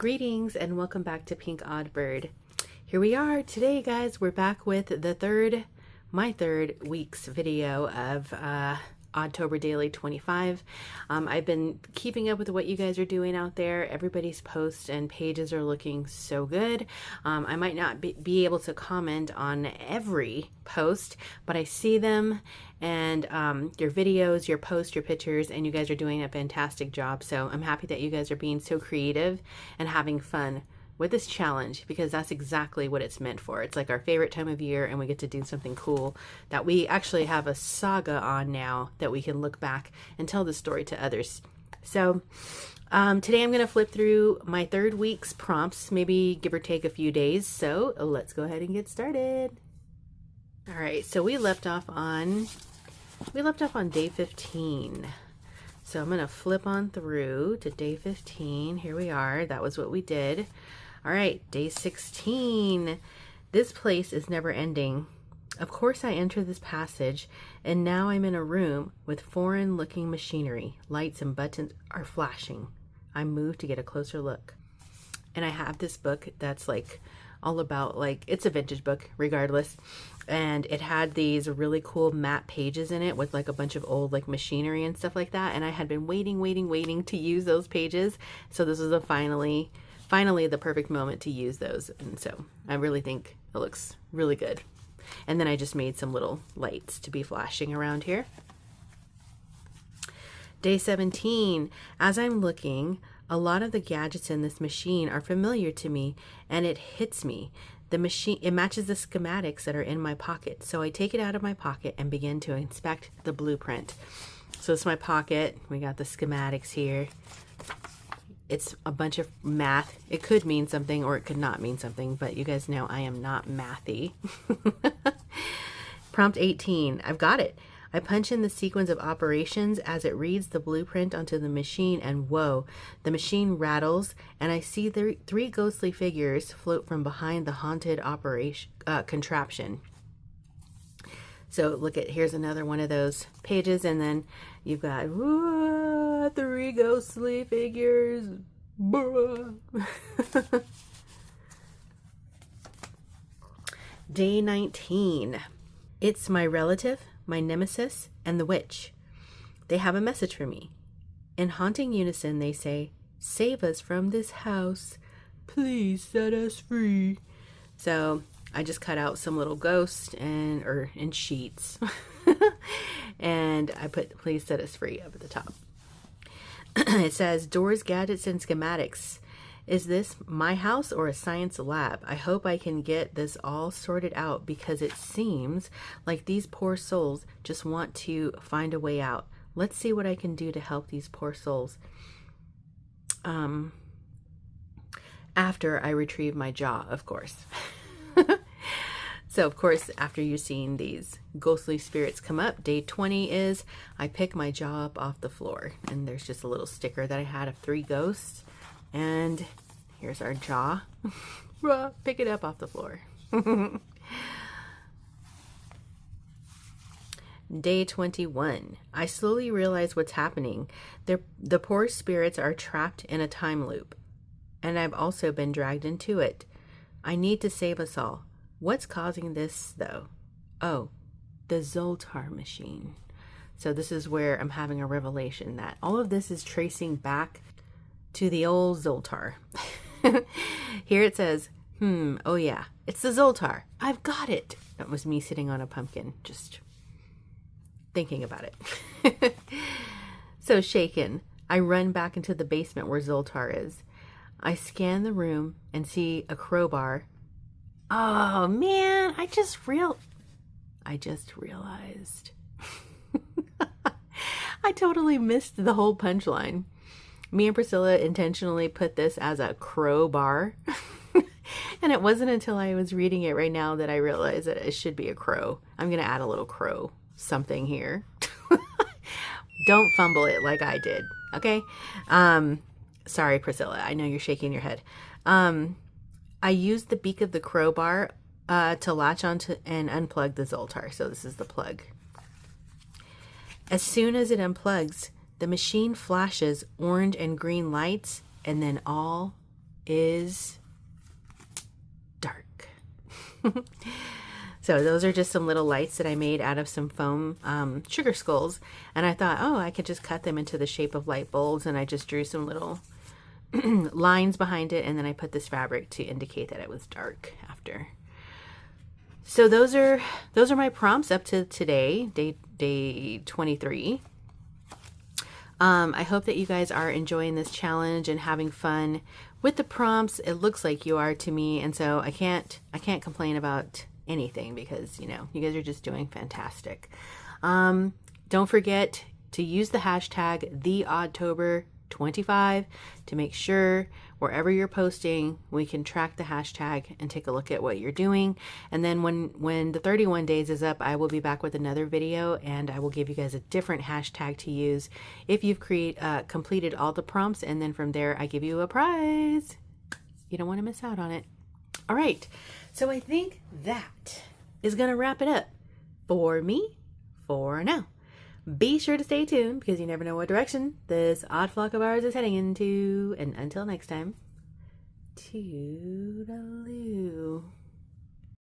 Greetings and welcome back to PinkOddBird. Here we are today, guys. We're back with my third week's video of Oddtober Daily 25. I've been keeping up with what you guys are doing out there. Everybody's posts and pages are looking so good. I might not be able to comment on every post, but I see them and your videos, your posts, your pictures, and you guys are doing a fantastic job. So I'm happy that you guys are being so creative and having fun with this challenge, because that's exactly what it's meant for. It's like our favorite time of year, and we get to do something cool that we actually have a saga on now that we can look back and tell the story to others. So today I'm going to flip through my third week's prompts, maybe give or take a few days. So let's go ahead and get started. All right, so we left off on day 15. So I'm going to flip on through to day 15. Here we are. That was what we did. All right, day 16. This place is never ending. Of course, I enter this passage, and now I'm in a room with foreign-looking machinery. Lights and buttons are flashing. I move to get a closer look. And I have this book that's like all about, like, it's a vintage book regardless, and it had these really cool matte pages in it with like a bunch of old like machinery and stuff like that, and I had been waiting to use those pages, so this was finally the perfect moment to use those. And so I really think it looks really good. And then I just made some little lights to be flashing around here. Day 17. As I'm looking, a lot of the gadgets in this machine are familiar to me, and it hits me. The machine, it matches the schematics that are in my pocket. So I take it out of my pocket and begin to inspect the blueprint. So it's my pocket. We got the schematics here. It's a bunch of math. It could mean something or it could not mean something, but you guys know I am not mathy. Prompt 18. I've got it. I punch in the sequence of operations as it reads the blueprint onto the machine, and whoa, the machine rattles, and I see the three ghostly figures float from behind the haunted contraption. So look at, here's another one of those pages, and then you've got three ghostly figures. Day 19. It's my relative, my nemesis, and the witch. They have a message for me. In haunting unison, they say, "Save us from this house. Please set us free." So I just cut out some little ghosts in sheets. And I put "Please set us free" up at the top. It says, doors, gadgets, and schematics. Is this my house or a science lab? I hope I can get this all sorted out, because it seems like these poor souls just want to find a way out. Let's see what I can do to help these poor souls. After I retrieve my jaw, of course. So, of course, after you've seen these ghostly spirits come up, day 20 is I pick my jaw up off the floor. And there's just a little sticker that I had of three ghosts. And here's our jaw. Pick it up off the floor. Day 21. I slowly realize what's happening. The poor spirits are trapped in a time loop. And I've also been dragged into it. I need to save us all. What's causing this, though? Oh, the Zoltar machine. So this is where I'm having a revelation that all of this is tracing back to the old Zoltar. Here it says, oh yeah, it's the Zoltar. I've got it. That was me sitting on a pumpkin, just thinking about it. So shaken, I run back into the basement where Zoltar is. I scan the room and see a crowbar. Oh man, I just realized. I totally missed the whole punchline. Me and Priscilla intentionally put this as a crowbar. And it wasn't until I was reading it right now that I realized that it should be a crow. I'm going to add a little crow something here. Don't fumble it like I did. Okay. Sorry, Priscilla. I know you're shaking your head. I used the beak of the crowbar to latch onto and unplug the Zoltar. So this is the plug. As soon as it unplugs, the machine flashes orange and green lights, and then all is dark. So those are just some little lights that I made out of some foam sugar skulls. And I thought, oh, I could just cut them into the shape of light bulbs. And I just drew some little lines behind it. And then I put this fabric to indicate that it was dark after. So those are my prompts up to today, day 23. I hope that you guys are enjoying this challenge and having fun with the prompts. It looks like you are to me. And so I can't complain about anything because, you know, you guys are just doing fantastic. Don't forget to use the hashtag TheOddtober25 to make sure wherever you're posting, we can track the hashtag and take a look at what you're doing. And then when the 31 days is up, I will be back with another video and I will give you guys a different hashtag to use if you've completed all the prompts. And then from there, I give you a prize. You don't want to miss out on it. All right. So I think that is going to wrap it up for me for now. Be sure to stay tuned because you never know what direction this odd flock of ours is heading into. And until next time, toodaloo.